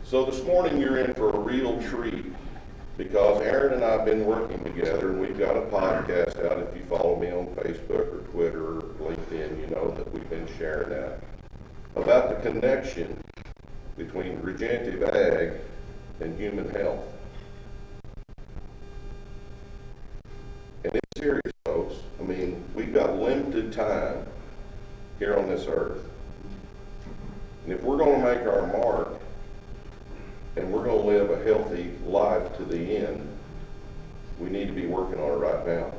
So this morning you're in for a real treat because Erin and I have been working together, and we've got a podcast out. If you follow me on Facebook or Twitter or LinkedIn, you know that we've been sharing that, about the connection between regenerative ag and human health. And it's serious, folks. I mean, we've got limited time here on this earth. And if we're going to make our mark and we're going to live a healthy life to the end, we need to be working on it right now.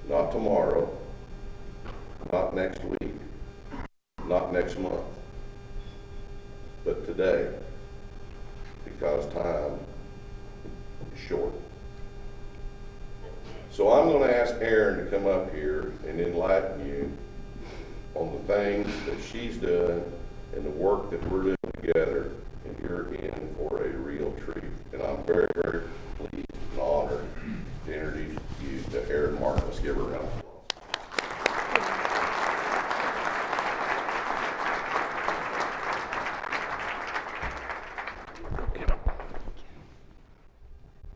Not tomorrow, not next week, not next month, but today, because time is short. So I'm going to ask Erin to come up here and enlighten you on the things that she's done and the work that we're doing together, and you're in for a real treat. And I'm very, very pleased and honored to introduce you to Erin Martin. Let's give her a round of applause.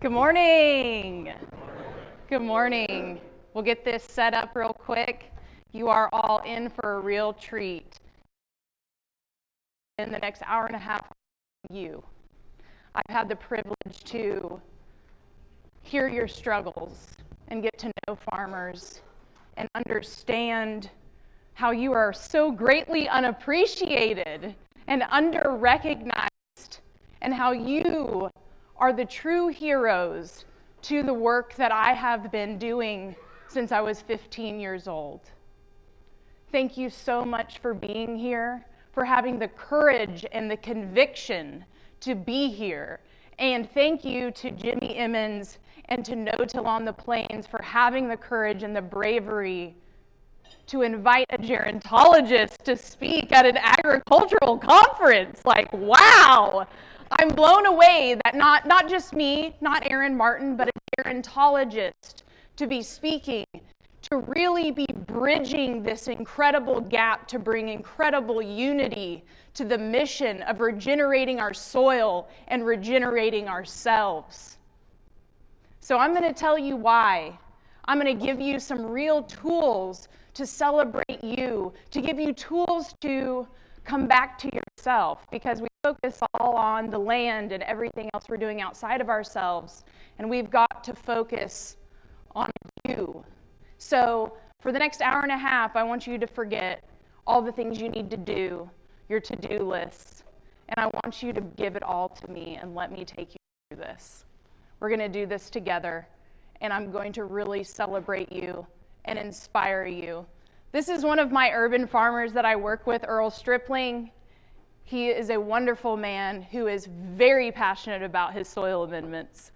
Good morning. Good morning. We'll get this set up real quick. You are all in for a real treat. In the next hour and a half, I've had the privilege to hear your struggles and get to know farmers and understand how you are so greatly unappreciated and under-recognized, and how you are the true heroes to the work that I have been doing since I was 15 years old. Thank you so much for being here, for having the courage and the conviction to be here. And thank you to Jimmy Emmons and to No Till on the Plains for having the courage and the bravery to invite a gerontologist to speak at an agricultural conference. Like, wow! I'm blown away that not just me, not Erin Martin, but a gerontologist to be speaking, to really be bridging this incredible gap to bring incredible unity to the mission of regenerating our soil and regenerating ourselves. So I'm going to tell you why. I'm going to give you some real tools to celebrate you, to give you tools to come back to yourself, because we focus all on the land and everything else we're doing outside of ourselves, and we've got to focus on you. So for the next hour and a half, I want you to forget all the things you need to do, your to-do lists, and I want you to give it all to me and let me take you through this. We're going to do this together, and I'm going to really celebrate you and inspire you. This is one of my urban farmers that I work with, Earl Stripling. He is a wonderful man who is very passionate about his soil amendments,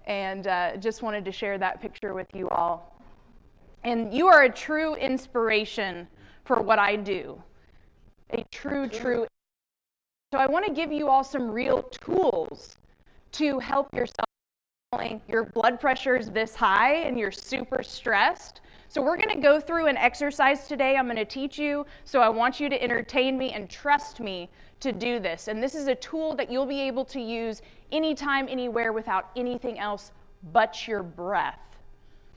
and just wanted to share that picture with you all. And you are a true inspiration for what I do, a true. So I want to give you all some real tools to help yourself. Your blood pressure is this high and you're super stressed. So we're going to go through an exercise today I'm going to teach you, so I want you to entertain me and trust me to do this. And this is a tool that you'll be able to use anytime, anywhere, without anything else but your breath.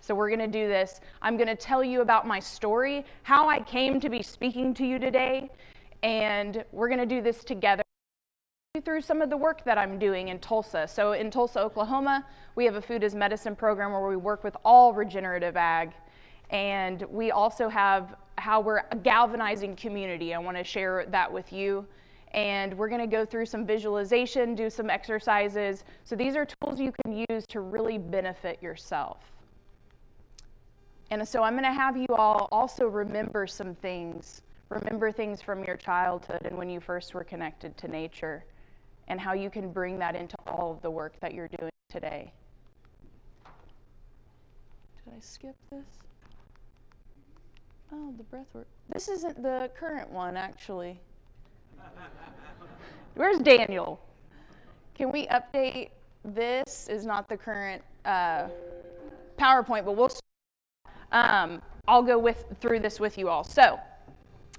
So we're going to do this. I'm going to tell you about my story, how I came to be speaking to you today, and we're going to do this together through some of the work that I'm doing in Tulsa. So in Tulsa, Oklahoma, we have a food as medicine program where we work with all regenerative ag. And we also have how we're galvanizing community. I want to share that with you. And we're going to go through some visualization, do some exercises. So these are tools you can use to really benefit yourself. And so I'm going to have you all also remember some things. Remember things from your childhood and when you first were connected to nature, and how you can bring that into all of the work that you're doing today. Did I skip this? Oh, the breath work. This isn't the current one, actually. Where's Daniel? Can we update? This is not the current PowerPoint, but we'll. I'll go through this with you all. So,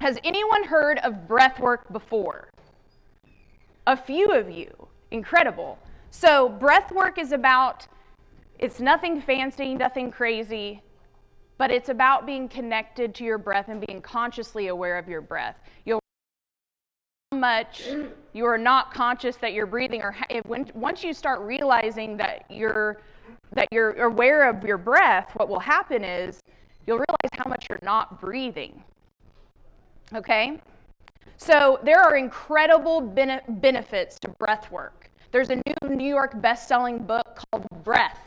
has anyone heard of breath work before? A few of you. Incredible. So breath work is about, it's nothing fancy, nothing crazy, but it's about being connected to your breath and being consciously aware of your breath. You'll how much you are not conscious that you're breathing, or once you start realizing that you're aware of your breath, what will happen is you'll realize how much you're not breathing. Okay? So there are incredible benefits to breath work. There's a new New York best-selling book called Breath,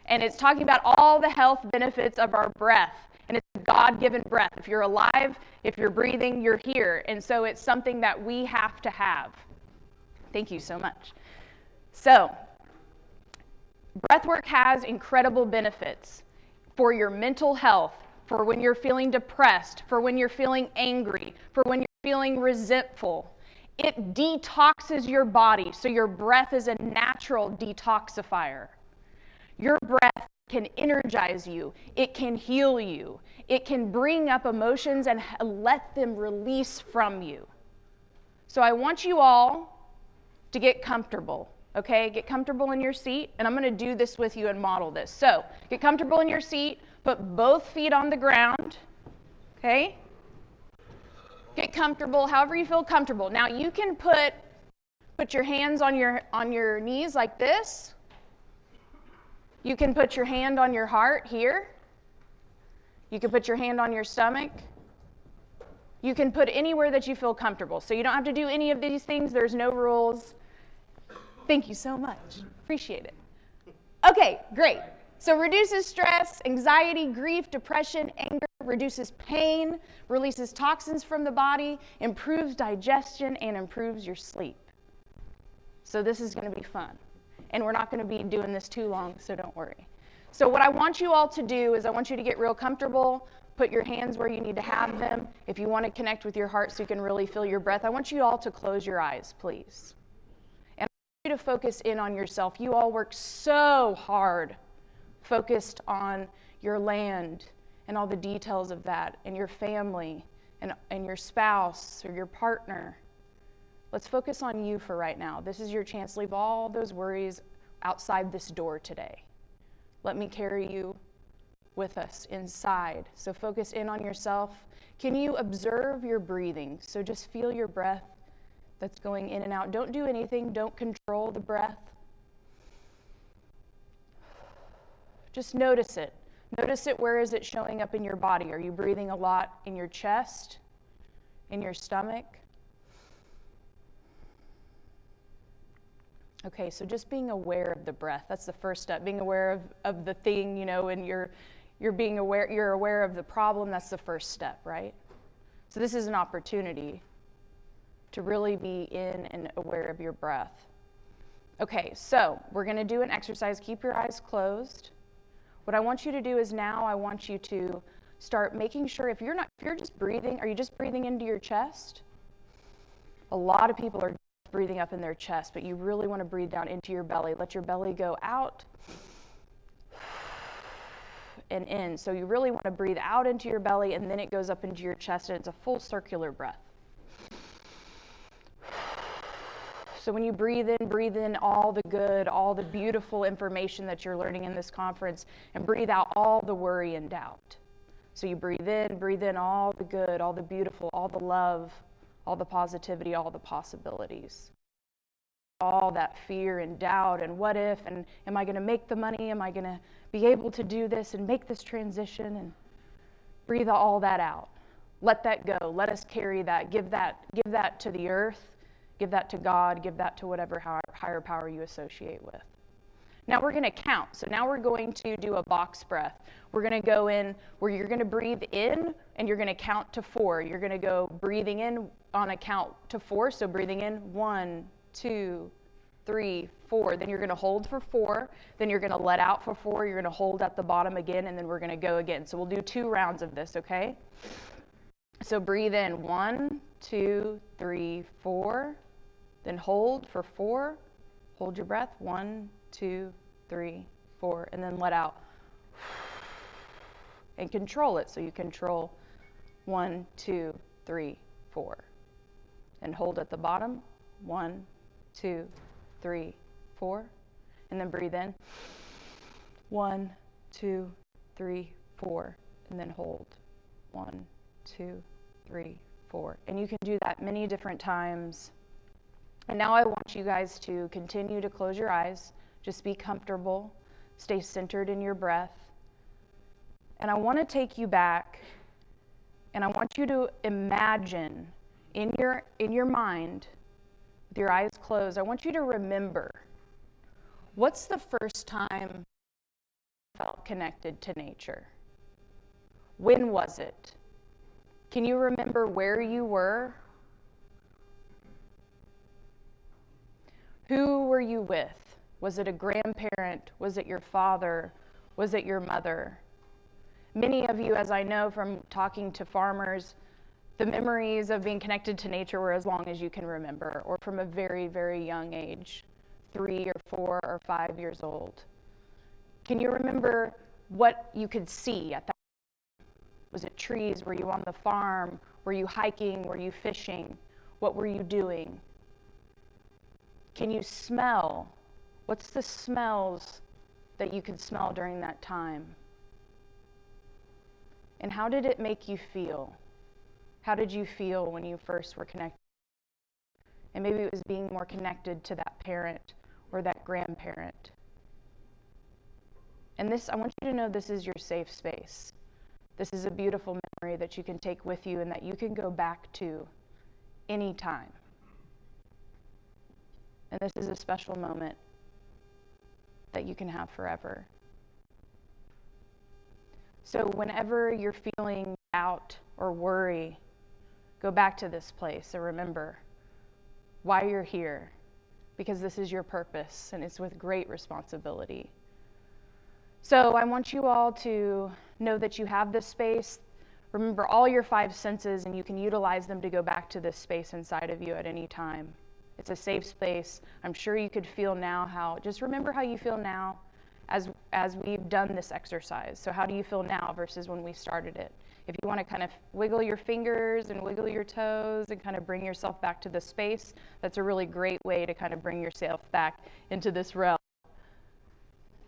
and it's talking about all the health benefits of our breath. And it's a God-given breath. If you're alive, if you're breathing, you're here. And so it's something that we have to have. Thank you so much. So, breath work has incredible benefits for your mental health, for when you're feeling depressed, for when you're feeling angry, for when you're feeling resentful. It detoxes your body, so your breath is a natural detoxifier. Your breath can energize you. It can heal you. It can bring up emotions and let them release from you. So I want you all to get comfortable, okay? Get comfortable in your seat, and I'm going to do this with you and model this. So get comfortable in your seat, put both feet on the ground, okay? Get comfortable however you feel comfortable. Now you can put your hands on your knees like this. You can put your hand on your heart here. You can put your hand on your stomach. You can put anywhere that you feel comfortable. So you don't have to do any of these things. There's no rules. Thank you so much. Appreciate it. Okay, great. So reduces stress, anxiety, grief, depression, anger, reduces pain, releases toxins from the body, improves digestion, and improves your sleep. So this is going to be fun. And we're not going to be doing this too long, so don't worry. So what I want you all to do is I want you to get real comfortable, put your hands where you need to have them. If you want to connect with your heart so you can really feel your breath, I want you all to close your eyes, please. And I want you to focus in on yourself. You all work so hard, focused on your land and all the details of that, and your family, and your spouse or your partner. Let's focus on you for right now. This is your chance. Leave all those worries outside this door today. Let me carry you with us inside. So focus in on yourself. Can you observe your breathing? So just feel your breath that's going in and out. Don't do anything. Don't control the breath. Just notice it. Notice it. Where is it showing up in your body? Are you breathing a lot in your chest, in your stomach? Okay, so just being aware of the breath. That's the first step. Being aware of the thing, and you're aware of the problem. That's the first step, right? So this is an opportunity to really be in and aware of your breath. Okay, so we're going to do an exercise. Keep your eyes closed. What I want you to do is now I want you to start making sure if you're just breathing, are you just breathing into your chest? A lot of people are breathing up in their chest, but you really want to breathe down into your belly. Let your belly go out and in. So you really want to breathe out into your belly, and then it goes up into your chest, and it's a full circular breath. So when you breathe in all the good, all the beautiful information that you're learning in this conference, and breathe out all the worry and doubt. So you breathe in all the good, all the beautiful, all the love, all the positivity, all the possibilities. All that fear and doubt and what if, and am I going to make the money? Am I going to be able to do this and make this transition? And breathe all that out. Let that go. Let us carry that. Give that to the earth. Give that to God. Give that to whatever higher power you associate with. Now we're going to count. So now we're going to do a box breath. We're going to go in where you're going to breathe in and you're going to count to 4. You're going to go breathing in on a count to 4. So breathing in 1, 2, 3, 4. Then you're going to hold for 4. Then you're going to let out for 4. You're going to hold at the bottom again, and then we're going to go again. So we'll do 2 rounds of this, okay? So breathe in 1, 2, 3, 4. Then hold for 4. Hold your breath. 1, 2, 3, 4, and then let out. And control it. So you control 1, 2, 3, 4. And hold at the bottom. 1, 2, 3, 4. And then breathe in. 1, 2, 3, 4. And then hold. 1, 2, 3, 4. And you can do that many different times. And now I want you guys to continue to close your eyes. Just be comfortable. Stay centered in your breath. And I want to take you back, and I want you to imagine in your mind, with your eyes closed, I want you to remember, what's the first time you felt connected to nature? When was it? Can you remember where you were? Who were you with? Was it a grandparent? Was it your father? Was it your mother? Many of you, as I know from talking to farmers, the memories of being connected to nature were as long as you can remember, or from a very, very young age, 3 or 4 or 5 years old. Can you remember what you could see at that time? Was it trees? Were you on the farm? Were you hiking? Were you fishing? What were you doing? Can you smell? What's the smells that you could smell during that time? And how did it make you feel? How did you feel when you first were connected? And maybe it was being more connected to that parent or that grandparent. And this, I want you to know, this is your safe space. This is a beautiful memory that you can take with you and that you can go back to anytime. And this is a special moment that you can have forever. So whenever you're feeling doubt or worry, go back to this place and remember why you're here, because this is your purpose and it's with great responsibility. So I want you all to know that you have this space. Remember all your 5 senses, and you can utilize them to go back to this space inside of you at any time. It's a safe space. I'm sure you could feel now just remember how you feel now as we've done this exercise. So how do you feel now versus when we started it? If you want to kind of wiggle your fingers and wiggle your toes and kind of bring yourself back to the space, that's a really great way to kind of bring yourself back into this realm.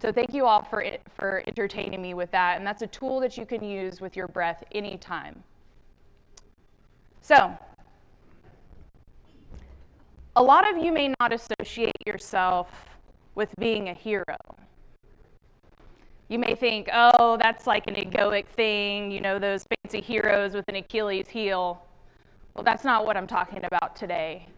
So thank you all for entertaining me with that. And that's a tool that you can use with your breath anytime. So, a lot of you may not associate yourself with being a hero. You may think, oh, that's like an egoic thing, you know, those fancy heroes with an Achilles heel. Well, that's not what I'm talking about today.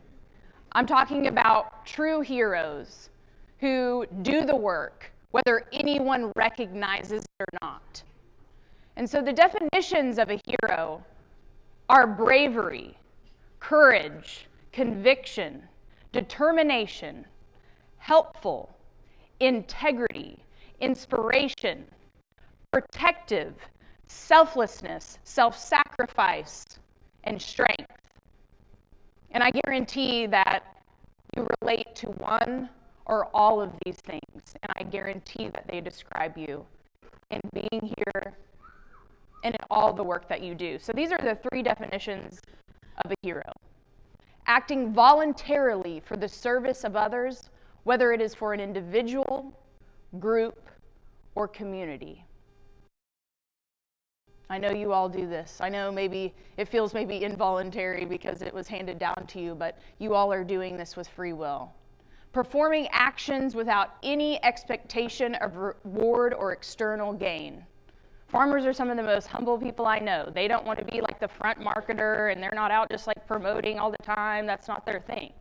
I'm talking about true heroes who do the work, whether anyone recognizes it or not. And so the definitions of a hero are bravery, courage, conviction, determination, helpful, integrity, inspiration, protective, selflessness, self-sacrifice, and strength. And I guarantee that you relate to one or all of these things, and I guarantee that they describe you in being here and in all the work that you do. So these are the 3 definitions of a hero. Acting voluntarily for the service of others, whether it is for an individual, group, or community. I know you all do this. I know maybe it feels maybe involuntary because it was handed down to you, but you all are doing this with free will. Performing actions without any expectation of reward or external gain. Farmers are some of the most humble people I know. They don't want to be like the front marketer, and they're not out just like promoting all the time. That's not their thing.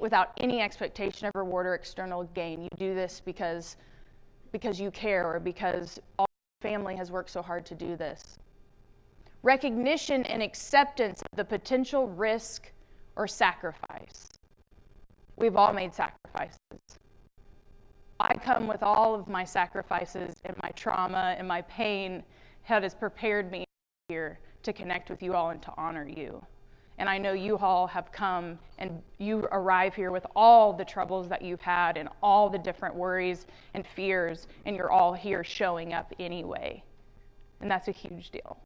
Without any expectation of reward or external gain. You do this because you care, or because all your family has worked so hard to do this. Recognition and acceptance of the potential risk or sacrifice. We've all made sacrifices. I come with all of my sacrifices and my trauma and my pain that has prepared me here to connect with you all and to honor you. And I know you all have come and you arrive here with all the troubles that you've had and all the different worries and fears, and you're all here showing up anyway. And that's a huge deal.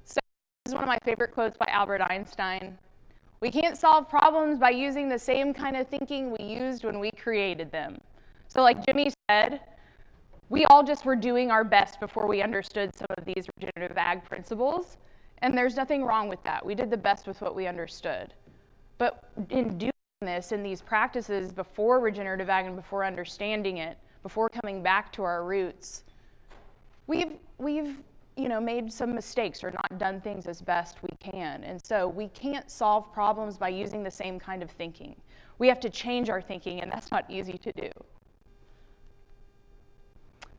So this is one of my favorite quotes by Albert Einstein. We can't solve problems by using the same kind of thinking we used when we created them. So like Jimmy said, we all just were doing our best before we understood some of these regenerative ag principles, and there's nothing wrong with that. We did the best with what we understood. But in doing this, in these practices before regenerative ag and before understanding it, before coming back to our roots, we've made some mistakes or not done things as best we can. And so we can't solve problems by using the same kind of thinking. We have to change our thinking, and that's not easy to do.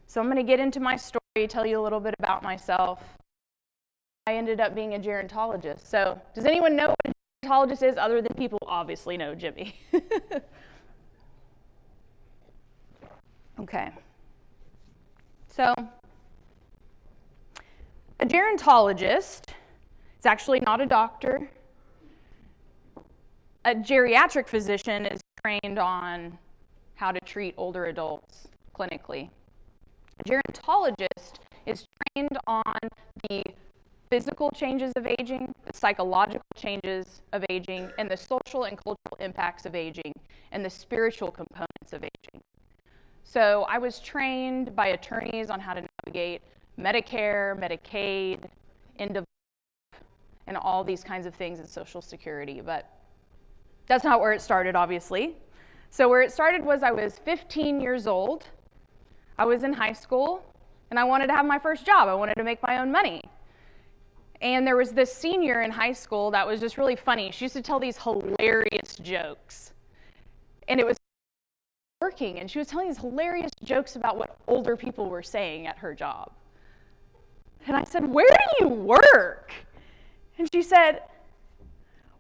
So I'm going to get into my story, tell you a little bit about myself. I ended up being a gerontologist. So does anyone know what a gerontologist is other than people who obviously know Jimmy? Okay. So a gerontologist is actually not a doctor. A geriatric physician is trained on how to treat older adults clinically. A gerontologist is trained on the physical changes of aging, the psychological changes of aging, and the social and cultural impacts of aging, and the spiritual components of aging. So I was trained by attorneys on how to navigate Medicare, Medicaid, end of life, and all these kinds of things in Social Security, but that's not where it started, obviously. So where it started was I was 15 years old. I was in high school, and I wanted to have my first job. I wanted to make my own money. And there was this senior in high school that was just really funny. She used to tell these hilarious jokes. And it was working, and she was telling these hilarious jokes about what older people were saying at her job. And I said, "Where do you work?" And she said,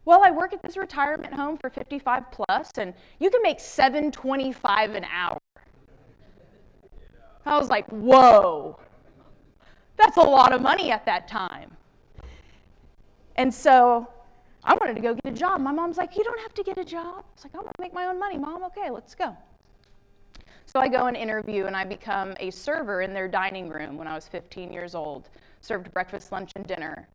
"Well, I work at this retirement home for 55 plus, and you can make $7.25 an hour." I was like, whoa, that's a lot of money at that time. And so I wanted to go get a job. My mom's like, "You don't have to get a job." I was like, "I want to make my own money, Mom. Okay, let's go." So I go and interview, and I become a server in their dining room when I was 15 years old, served breakfast, lunch, and dinner.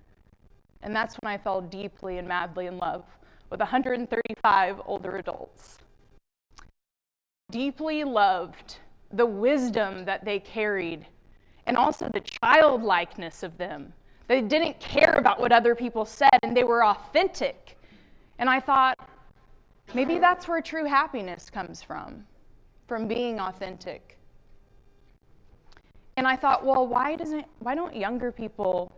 And that's when I fell deeply and madly in love with 135 older adults. Deeply loved the wisdom that they carried, and also the childlikeness of them. They didn't care about what other people said, and they were authentic. And I thought, maybe that's where true happiness comes from being authentic. And I thought, well, why don't younger people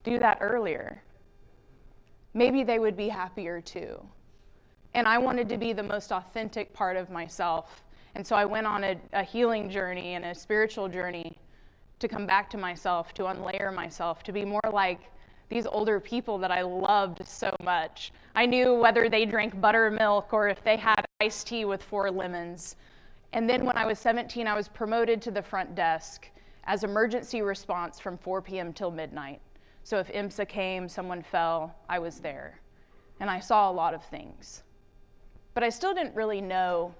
do that earlier? Maybe they would be happier too. And I wanted to be the most authentic part of myself. And so I went on a healing journey and a spiritual journey to come back to myself, to unlayer myself, to be more like these older people that I loved so much. I knew whether they drank buttermilk or if they had iced tea with 4 lemons. And then when I was 17, I was promoted to the front desk as emergency response from 4 p.m. till midnight. So if IMSA came, someone fell, I was there. And I saw a lot of things. But I still didn't really know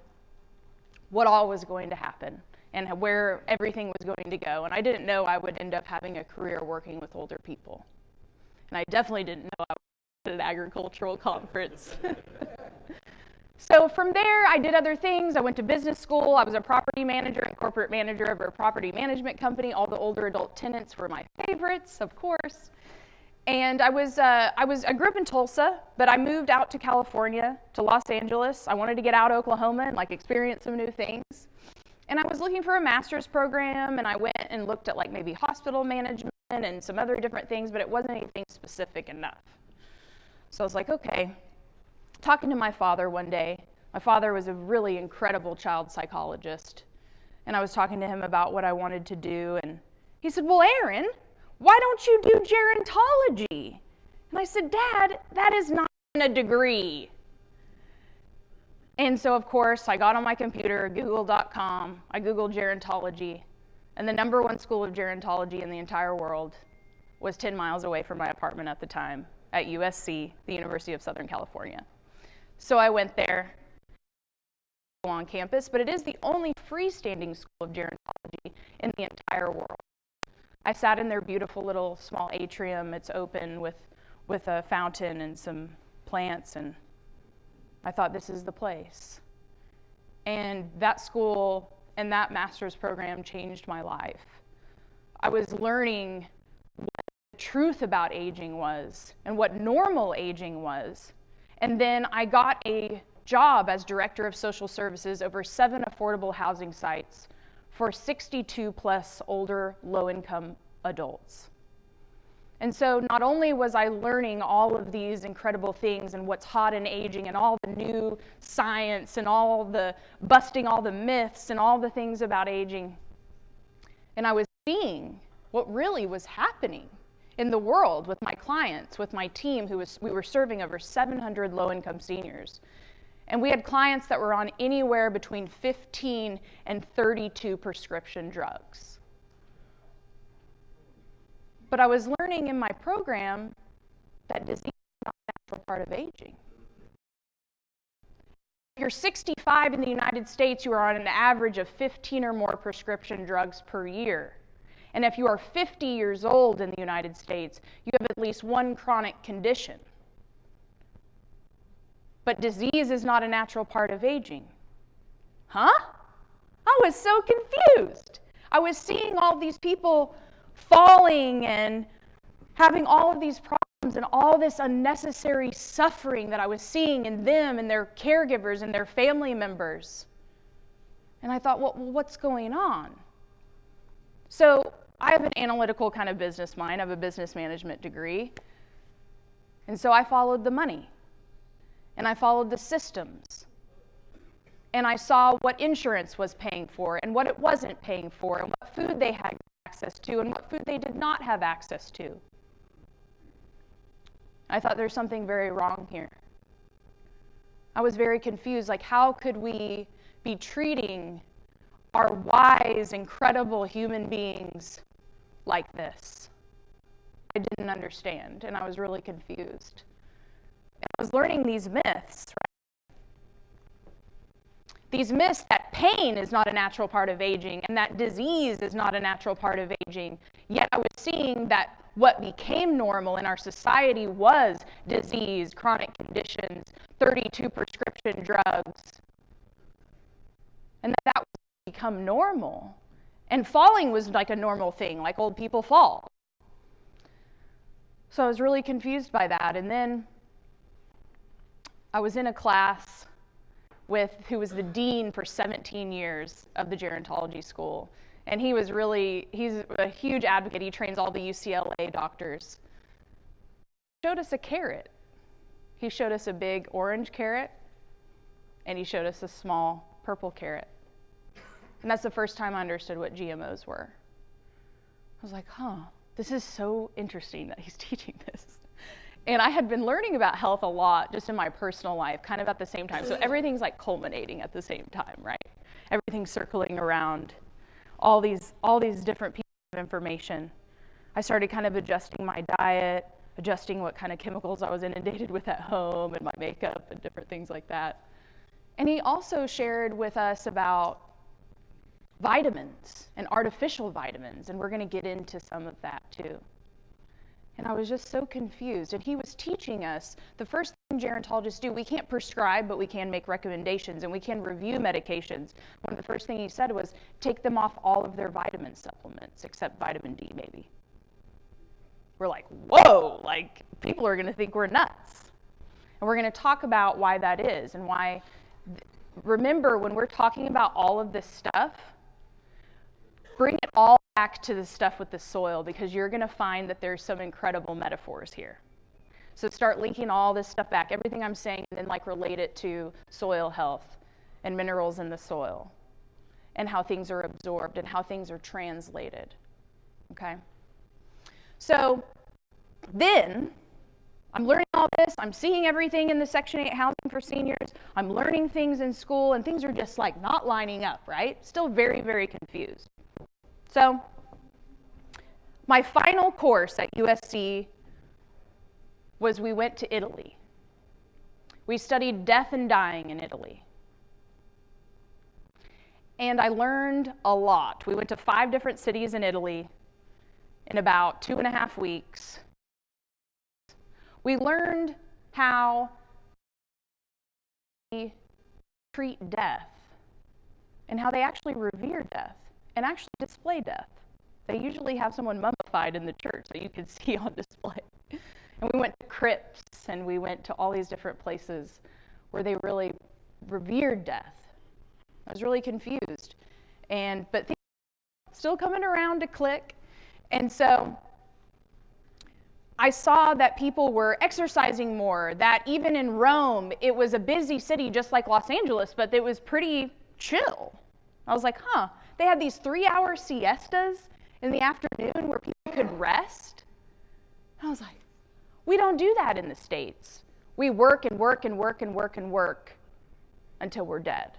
what all was going to happen and where everything was going to go. And I didn't know I would end up having a career working with older people. And I definitely didn't know I was at an agricultural conference. So from there, I did other things. I went to business school. I was a property manager and corporate manager of a property management company. All the older adult tenants were my favorites, of course. And I grew up in Tulsa, but I moved out to California, to Los Angeles. I wanted to get out of Oklahoma and experience some new things. And I was looking for a master's program, and I went and looked at maybe hospital management and some other different things, but it wasn't anything specific enough. So I was like, okay. Talking to my father one day. My father was a really incredible child psychologist. And I was talking to him about what I wanted to do, and he said, "Well, Erin, why don't you do gerontology?" And I said, "Dad, that is not a degree." And so, of course, I got on my computer, google.com, I Googled gerontology, and the #1 school of gerontology in the entire world was 10 miles away from my apartment at the time at USC, the University of Southern California. So I went there on campus, but it is the only freestanding school of gerontology in the entire world. I sat in their beautiful little small atrium. It's open with a fountain and some plants, and I thought this is the place. And that school and that master's program changed my life. I was learning what the truth about aging was and what normal aging was. And then I got a job as director of social services over 7 affordable housing sites for 62 plus older low-income adults. And so not only was I learning all of these incredible things and what's hot in aging and all the new science and all the busting all the myths and all the things about aging, and I was seeing what really was happening in the world with my clients, with my team, we were serving over 700 low-income seniors. And we had clients that were on anywhere between 15 and 32 prescription drugs. But I was learning in my program that disease is not a natural part of aging. If you're 65 in the United States, you are on an average of 15 or more prescription drugs per year. And if you are 50 years old in the United States, you have at least one chronic condition. But disease is not a natural part of aging. Huh? I was so confused. I was seeing all these people falling and having all of these problems and all this unnecessary suffering that I was seeing in them and their caregivers and their family members. And I thought, well, what's going on? So I have an analytical kind of business mind. I have a business management degree. And so I followed the money. And I followed the systems. And I saw what insurance was paying for and what it wasn't paying for and what food they had access to and what food they did not have access to. I thought there's something very wrong here. I was very confused, like how could we be treating our wise, incredible human beings like this? I didn't understand, and I was really confused. And I was learning these myths, right? These myths that pain is not a natural part of aging and that disease is not a natural part of aging. Yet I was seeing that what became normal in our society was disease, chronic conditions, 32 prescription drugs. And that was become normal. And falling was like a normal thing, like old people fall. So I was really confused by that. And then I was in a class who was the dean for 17 years of the gerontology school. And he's a huge advocate. He trains all the UCLA doctors. He showed us a carrot. He showed us a big orange carrot, and he showed us a small purple carrot. And that's the first time I understood what GMOs were. I was like, this is so interesting that he's teaching this. And I had been learning about health a lot just in my personal life, kind of at the same time. So everything's like culminating at the same time, right? Everything's circling around all these different pieces of information. I started kind of adjusting my diet, adjusting what kind of chemicals I was inundated with at home and my makeup and different things like that. And he also shared with us about vitamins and artificial vitamins, and we're going to get into some of that too. And I was just so confused. And he was teaching us the first thing gerontologists do, we can't prescribe, but we can make recommendations and we can review medications. One of the first things he said was take them off all of their vitamin supplements, except vitamin D maybe. We're like, whoa, like people are going to think we're nuts. And we're going to talk about why that is and why, remember when we're talking about all of this stuff, bring it all back to the stuff with the soil because you're going to find that there's some incredible metaphors here. So start linking all this stuff back, everything I'm saying, and then like relate it to soil health and minerals in the soil and how things are absorbed and how things are translated, okay? So then I'm learning all this, I'm seeing everything in the Section 8 housing for seniors, I'm learning things in school, and things are just like not lining up, right? Still very, very confused. So my final course at USC was we went to Italy. We studied death and dying in Italy. And I learned a lot. We went to 5 different cities in Italy in about 2.5 weeks. We learned how treat death and how they actually revere death and actually display death. They usually have someone mummified in the church that you can see on display. And we went to crypts and we went to all these different places where they really revered death. I was really confused. But things are still coming around to click. And so I saw that people were exercising more, that even in Rome, it was a busy city just like Los Angeles, but it was pretty chill. I was like, they had these 3-hour siestas in the afternoon where people could rest. I was like, we don't do that in the States. We work and work and work and work and work until we're dead.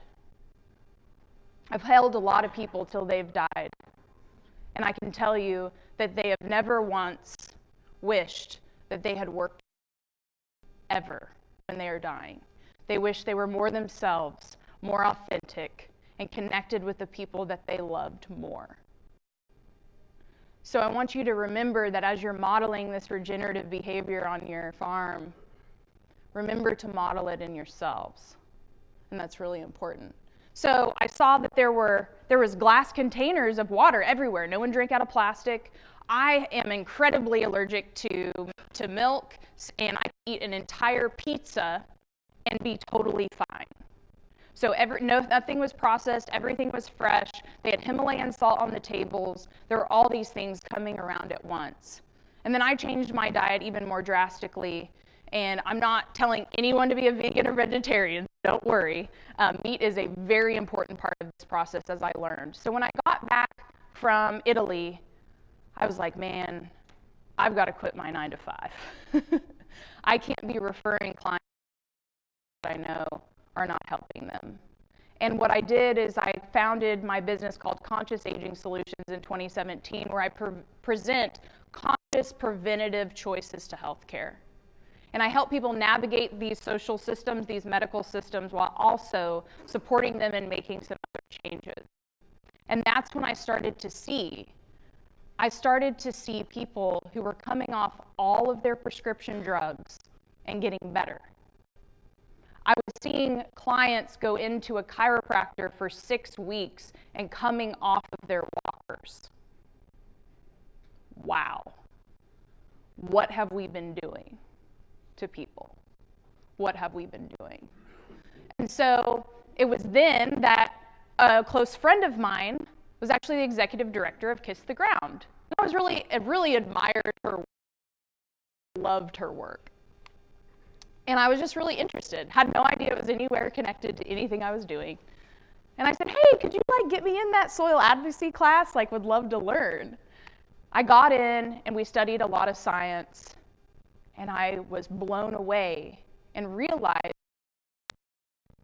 I've held a lot of people till they've died. And I can tell you that they have never once wished that they had worked ever when they are dying. They wish they were more themselves, more authentic, and connected with the people that they loved more. So I want you to remember that as you're modeling this regenerative behavior on your farm, remember to model it in yourselves. And that's really important. So I saw that there was glass containers of water everywhere. No one drank out of plastic. I am incredibly allergic to milk, and I can eat an entire pizza and be totally fine. So nothing was processed, everything was fresh. They had Himalayan salt on the tables. There were all these things coming around at once. And then I changed my diet even more drastically. And I'm not telling anyone to be a vegan or vegetarian, don't worry. Meat is a very important part of this process, as I learned. So when I got back from Italy, I was like, man, I've got to quit my 9 to 5. I can't be referring clients that I know are not helping them. And what I did is I founded my business called Conscious Aging Solutions in 2017, where I present conscious preventative choices to healthcare. And I help people navigate these social systems, these medical systems, while also supporting them in making some other changes. And that's when I started to see people who were coming off all of their prescription drugs and getting better. I was seeing clients go into a chiropractor for 6 weeks and coming off of their walkers. Wow. What have we been doing to people? What have we been doing? And so it was then that a close friend of mine was actually the executive director of Kiss the Ground. And I really admired her work, loved her work. And I was just really interested, had no idea it was anywhere connected to anything I was doing. And I said, hey, could you get me in that soil advocacy class? Would love to learn. I got in and we studied a lot of science, and I was blown away and realized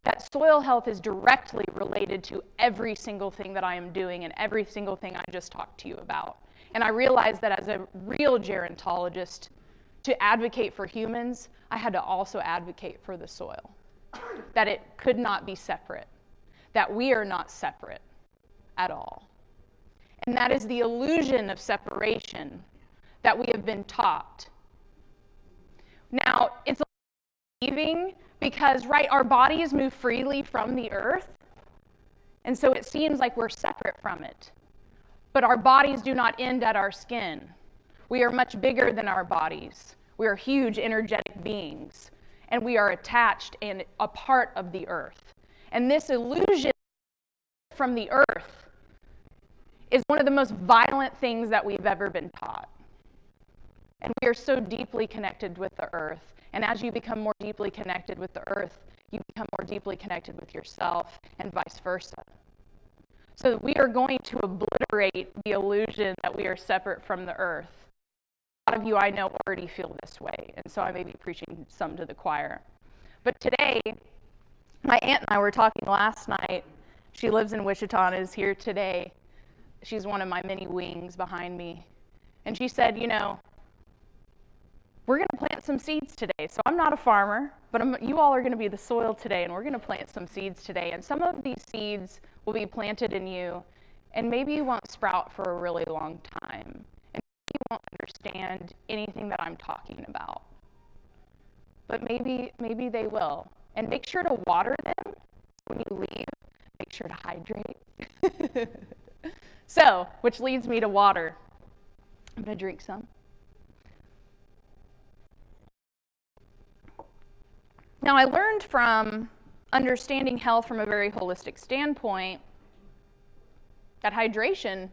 that soil health is directly related to every single thing that I am doing and every single thing I just talked to you about. And I realized that as a real gerontologist, to advocate for humans, I had to also advocate for the soil, that it could not be separate, that we are not separate at all. And that is the illusion of separation that we have been taught. Now, it's deceiving because, our bodies move freely from the earth, and so it seems like we're separate from it. But our bodies do not end at our skin. We are much bigger than our bodies. We are huge, energetic beings, and we are attached and a part of the earth. And this illusion from the earth is one of the most violent things that we've ever been taught. And we are so deeply connected with the earth. And as you become more deeply connected with the earth, you become more deeply connected with yourself, and vice versa. So we are going to obliterate the illusion that we are separate from the earth. A lot of you I know already feel this way, and so I may be preaching some to the choir. But today, my aunt and I were talking last night. She lives in Wichita and is here today. She's one of my many wings behind me. And she said, we're going to plant some seeds today. So I'm not a farmer, but you all are going to be the soil today, and we're going to plant some seeds today. And some of these seeds will be planted in you, and maybe you won't sprout for a really long time. And maybe you won't understand anything that I'm talking about. But maybe they will. and make sure to water them. When you leave, make sure to hydrate. So, which leads me to water. I'm going to drink some. Now, I learned from understanding health from a very holistic standpoint that hydration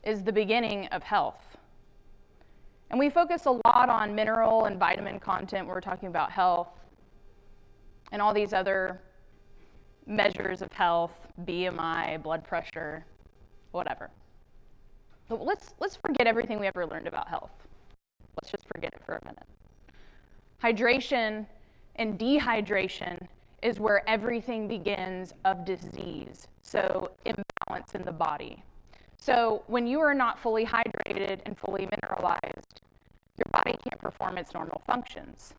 is the beginning of health. And we focus a lot on mineral and vitamin content when we're talking about health and all these other measures of health, BMI, blood pressure, whatever. But let's forget everything we ever learned about health. Let's just forget it for a minute. Hydration and dehydration is where everything begins of disease, so imbalance in the body. So when you are not fully hydrated and fully mineralized, your body can't perform its normal functions.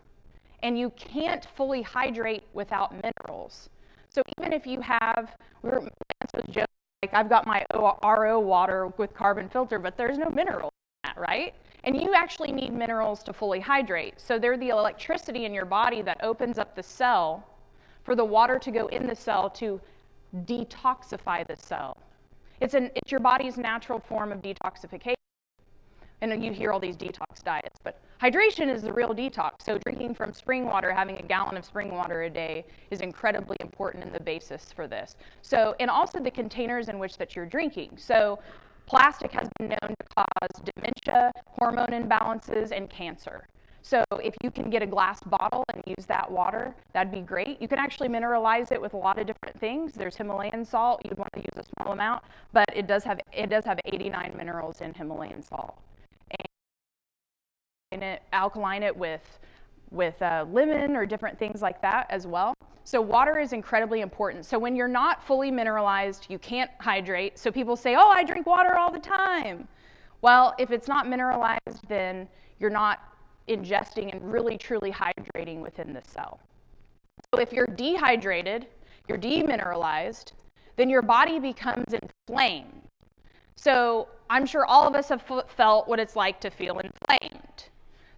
And you can't fully hydrate without minerals. So even if you have, Lance was joking, like I've got my RO water with carbon filter, but there's no minerals in that, right? And you actually need minerals to fully hydrate. So they're the electricity in your body that opens up the cell for the water to go in the cell to detoxify the cell. It's your body's natural form of detoxification. And you hear all these detox diets, but hydration is the real detox. So drinking from spring water, having a gallon of spring water a day is incredibly important in the basis for this. So, and also the containers in which that you're drinking. So plastic has been known to cause dementia, hormone imbalances, and cancer. So if you can get a glass bottle and use that water, that'd be great. You can actually mineralize it with a lot of different things. There's Himalayan salt. You'd want to use a small amount, but it does have 89 minerals in Himalayan salt. And alkaline it with lemon or different things like that as well. So water is incredibly important. So when you're not fully mineralized, you can't hydrate. So people say, oh, I drink water all the time. Well, if it's not mineralized, then you're not ingesting and really truly hydrating within the cell. So if you're dehydrated, you're demineralized, then your body becomes inflamed. So I'm sure all of us have felt what it's like to feel inflamed.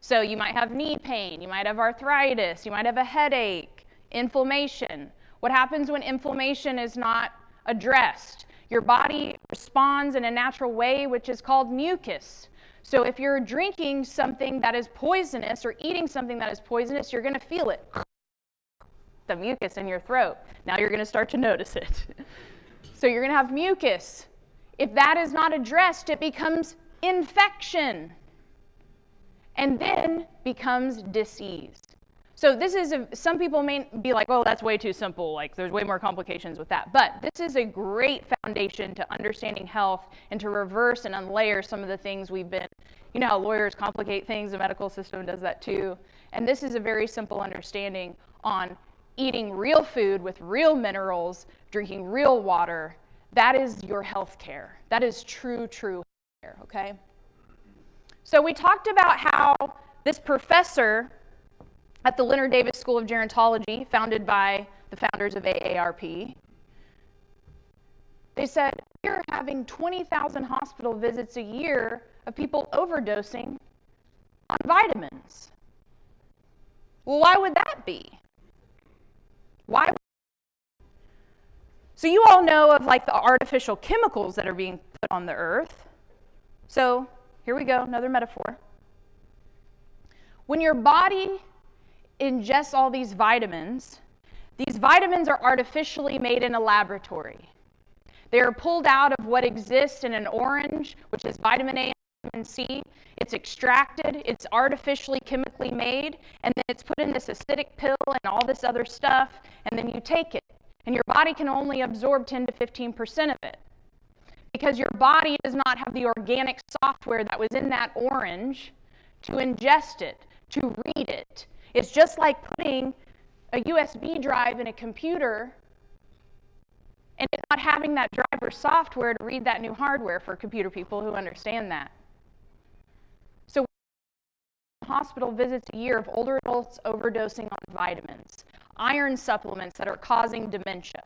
So you might have knee pain, you might have arthritis, you might have a headache, inflammation. What happens when inflammation is not addressed? Your body responds in a natural way, which is called mucus. So if you're drinking something that is poisonous or eating something that is poisonous, you're going to feel it, the mucus in your throat. Now you're going to start to notice it. So you're going to have mucus. If that is not addressed, it becomes infection and then becomes disease. So this is, some people may be like, oh, that's way too simple. Like there's way more complications with that. But this is a great foundation to understanding health and to reverse and unlayer some of the things we've been, you know how lawyers complicate things, the medical system does that too. And this is a very simple understanding on eating real food with real minerals, drinking real water. That is your health care. That is true health care, okay? So we talked about how this professor at the Leonard Davis School of Gerontology, founded by the founders of AARP, they said, we're having 20,000 hospital visits a year of people overdosing on vitamins. Well, why would that be? Why? So you all know of like the artificial chemicals that are being put on the earth. So here we go, another metaphor. When your body ingests all these vitamins are artificially made in a laboratory. They are pulled out of what exists in an orange, which is vitamin A and vitamin C. It's extracted, it's artificially chemically made, and then it's put in this acidic pill and all this other stuff, and then you take it. And your body can only absorb 10 to 15% of it. Because your body does not have the organic software that was in that orange to ingest it, to read it. It's just like putting a USB drive in a computer and not having that driver software to read that new hardware for computer people who understand that. So hospital visits a year of older adults overdosing on vitamins, iron supplements that are causing dementia.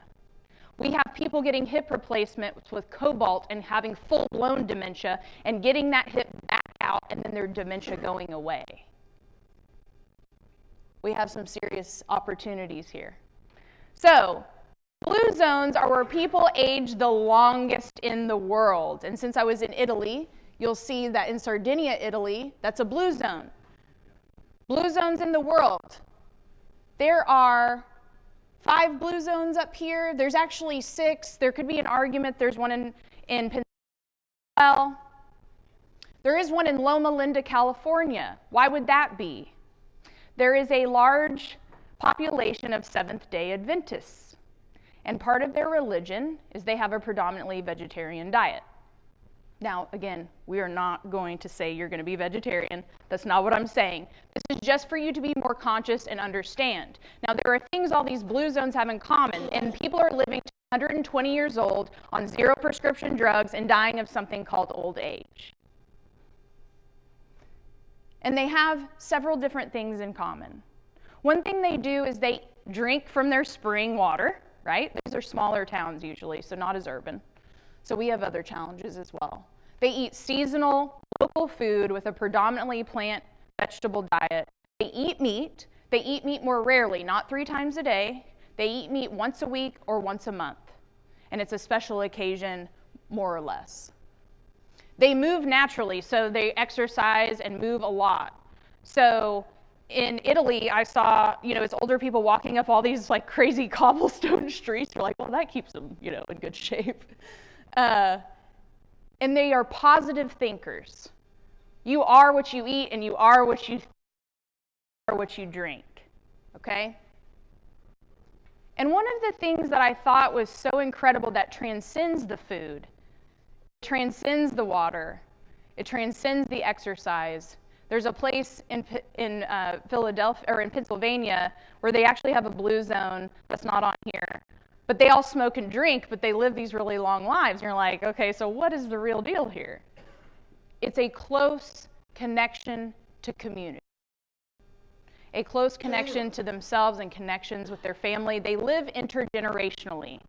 We have people getting hip replacements with cobalt and having full-blown dementia and getting that hip back out and then their dementia going away. we have some serious opportunities here. So, blue zones are where people age the longest in the world. And since I was in Italy, you'll see that in Sardinia, Italy, that's a blue zone. Blue zones in the world. There are 5 blue zones up here. There's actually 6. There could be an argument. There's one in Pennsylvania. Well, there is one in Loma Linda, California. Why would that be? There is a large population of Seventh-day Adventists. And part of their religion is they have a predominantly vegetarian diet. Now, again, we are not going to say you're going to be vegetarian. That's not what I'm saying. This is just for you to be more conscious and understand. Now, there are things all these blue zones have in common, and people are living to 120 years old on 0 prescription drugs and dying of something called old age. And they have several different things in common. One thing they do is they drink from their spring water, right? These are smaller towns usually, so not as urban. So we have other challenges as well. They eat seasonal, local food with a predominantly plant vegetable diet. They eat meat. They eat meat more rarely, not 3 times a day. They eat meat once a week or once a month. And it's a special occasion, more or less. They move naturally, so they exercise and move a lot. So in Italy, I saw, it's older people walking up all these like crazy cobblestone streets. You're like, well, that keeps them, in good shape. And they are positive thinkers. You are what you eat, and you are what you drink, okay? And one of the things that I thought was so incredible that transcends the food, transcends the water, it transcends the exercise. There's a place in Philadelphia or in Pennsylvania where they actually have a blue zone that's not on here. But they all smoke and drink, but they live these really long lives. And you're like, okay, so what is the real deal here? It's a close connection to community. A close connection to themselves and connections with their family. They live intergenerationally.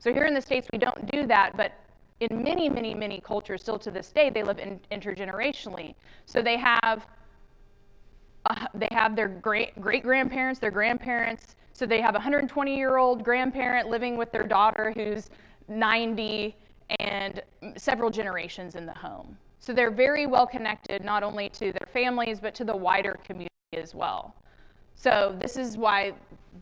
So here in the States, we don't do that, but in many, many, many cultures, still to this day, they live intergenerationally. So they have their great-grandparents, their grandparents. So they have a 120-year-old grandparent living with their daughter who's 90 and several generations in the home. So they're very well connected, not only to their families, but to the wider community as well. So this is why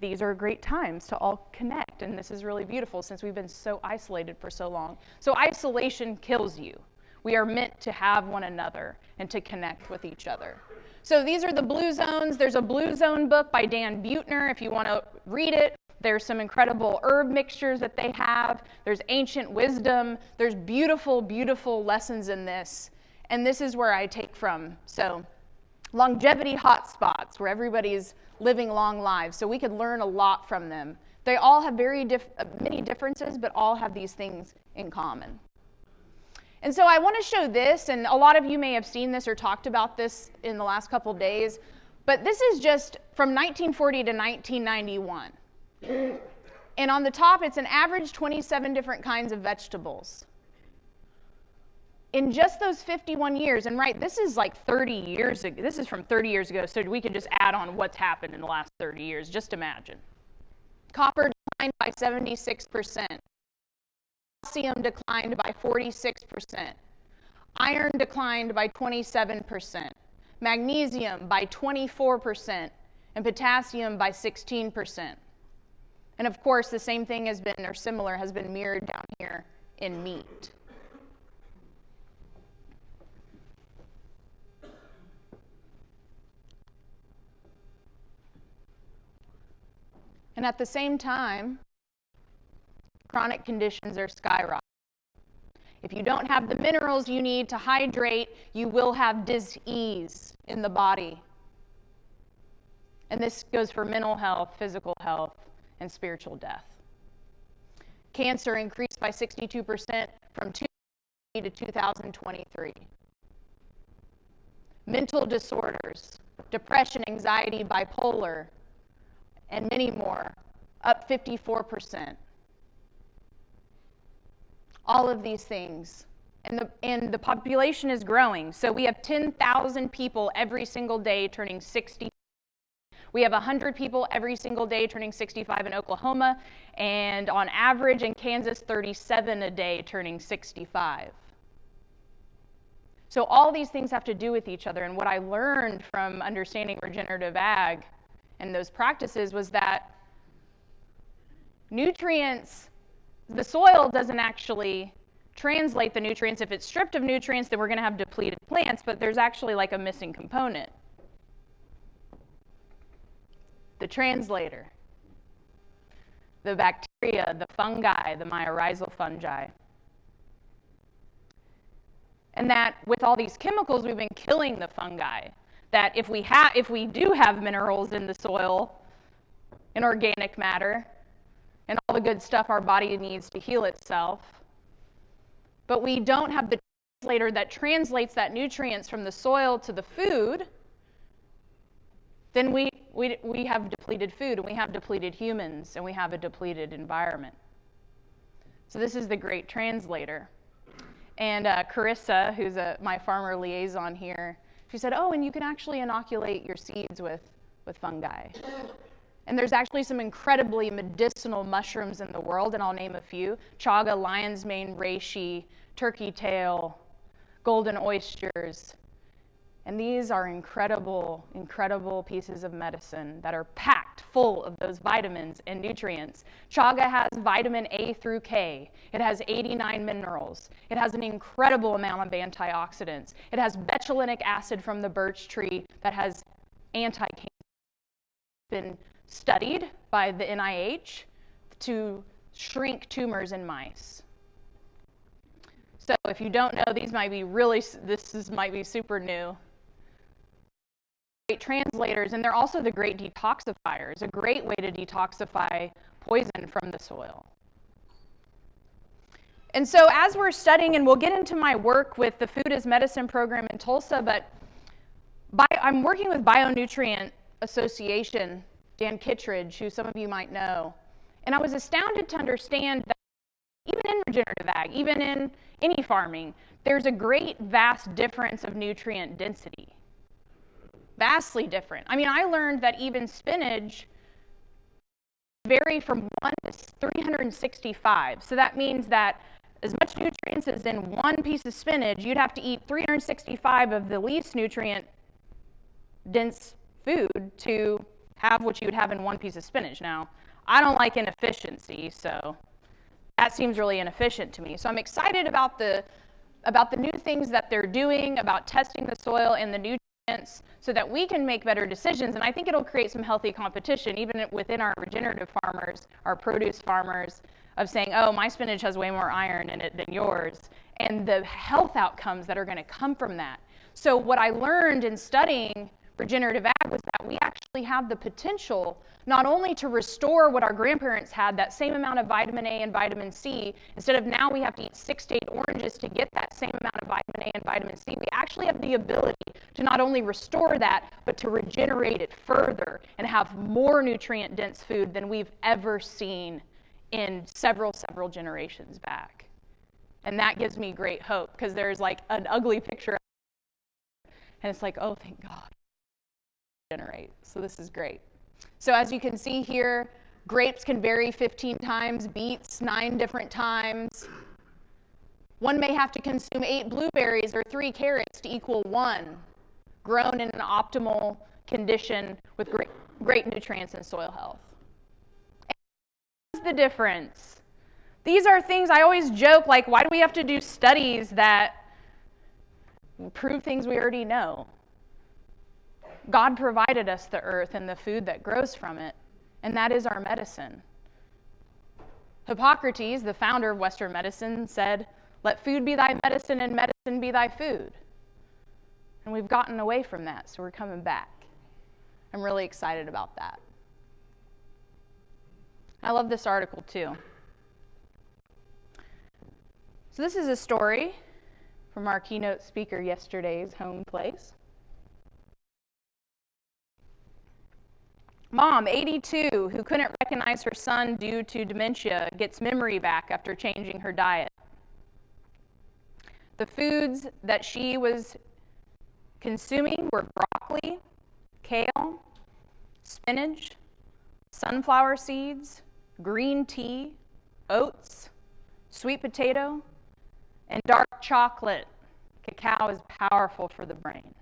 these are great times to all connect, and this is really beautiful since we've been so isolated for so long. So isolation kills you. We are meant to have one another and to connect with each other. So these are the blue zones. There's a blue zone book by Dan Buettner if you want to read it. There's some incredible herb mixtures that they have. There's ancient wisdom. There's beautiful, beautiful lessons in this. And this is where I take from. So longevity hotspots, where everybody's living long lives. So we could learn a lot from them. They all have many differences, but all have these things in common. And so I want to show this, and a lot of you may have seen this or talked about this in the last couple days, but this is just from 1940 to 1991. And on the top, it's an average 27 different kinds of vegetables. In just those 51 years, and right, this is like 30 years ago, this is from 30 years ago, so we can just add on what's happened in the last 30 years, just imagine. Copper declined by 76%. Calcium declined by 46%. Iron declined by 27%. Magnesium by 24%. And potassium by 16%. And of course, the same thing has been, or similar, has been mirrored down here in meat. And at the same time, chronic conditions are skyrocketing. If you don't have the minerals you need to hydrate, you will have dis-ease in the body. And this goes for mental health, physical health, and spiritual death. Cancer increased by 62% from 2020 to 2023. Mental disorders, depression, anxiety, bipolar, and many more, up 54%. All of these things. And the population is growing. So we have 10,000 people every single day turning 60. We have 100 people every single day turning 65 in Oklahoma, and on average in Kansas, 37 a day turning 65. So all these things have to do with each other, and what I learned from understanding regenerative ag and those practices was that nutrients, the soil doesn't actually translate the nutrients. If it's stripped of nutrients, then we're going to have depleted plants, but there's actually like a missing component. The translator, the bacteria, the fungi, the mycorrhizal fungi. And that with all these chemicals, we've been killing the fungi. That if we do have minerals in the soil, and organic matter, and all the good stuff our body needs to heal itself, but we don't have the translator that translates that nutrients from the soil to the food, then we have depleted food, and we have depleted humans, and we have a depleted environment. So this is the great translator. And Carissa, who's my farmer liaison here, she said, oh, and you can actually inoculate your seeds with fungi. And there's actually some incredibly medicinal mushrooms in the world, and I'll name a few. Chaga, lion's mane, reishi, turkey tail, golden oysters. And these are incredible, incredible pieces of medicine that are packed full of those vitamins and nutrients. Chaga has vitamin A through K. It has 89 minerals. It has an incredible amount of antioxidants. It has betulinic acid from the birch tree that has anti-cancer. It's been studied by the NIH to shrink tumors in mice. So if you don't know, these might be might be super new. Great translators, and they're also the great detoxifiers, a great way to detoxify poison from the soil. And so as we're studying, and we'll get into my work with the Food as Medicine program in Tulsa, but I'm working with Bionutrient Association, Dan Kittredge, who some of you might know. And I was astounded to understand that even in regenerative ag, even in any farming, there's a great vast difference of nutrient density. Vastly different. I mean, I learned that even spinach vary from 1 to 365. So that means that as much nutrients as in one piece of spinach, you'd have to eat 365 of the least nutrient dense food to have what you would have in one piece of spinach. Now, I don't like inefficiency, so that seems really inefficient to me. So I'm excited about the new things that they're doing, about testing the soil and the nutrients so that we can make better decisions. And I think it'll create some healthy competition, even within our regenerative farmers, our produce farmers, of saying, oh, my spinach has way more iron in it than yours, and the health outcomes that are going to come from that. So what I learned in studying regenerative ag was that we actually have the potential not only to restore what our grandparents had, that same amount of vitamin A and vitamin C. Instead of now we have to eat 6 to 8 oranges to get that same amount of vitamin A and vitamin C, we actually have the ability to not only restore that, but to regenerate it further and have more nutrient-dense food than we've ever seen in several generations back. And that gives me great hope, because there's like an ugly picture and it's like, oh, thank God. Generate. So this is great. So as you can see here, grapes can vary 15 times, beets 9 different times. One may have to consume 8 blueberries or 3 carrots to equal 1, grown in an optimal condition with great nutrients and soil health. And what's the difference? These are things I always joke, like, why do we have to do studies that prove things we already know? God provided us the earth and the food that grows from it, and that is our medicine. Hippocrates, the founder of Western medicine, said, let food be thy medicine and medicine be thy food. And we've gotten away from that, so we're coming back. I'm really excited about that. I love this article too. So this is a story from our keynote speaker yesterday's home place. Mom, 82, who couldn't recognize her son due to dementia, gets memory back after changing her diet. The foods that she was consuming were broccoli, kale, spinach, sunflower seeds, green tea, oats, sweet potato, and dark chocolate. Cacao is powerful for the brain.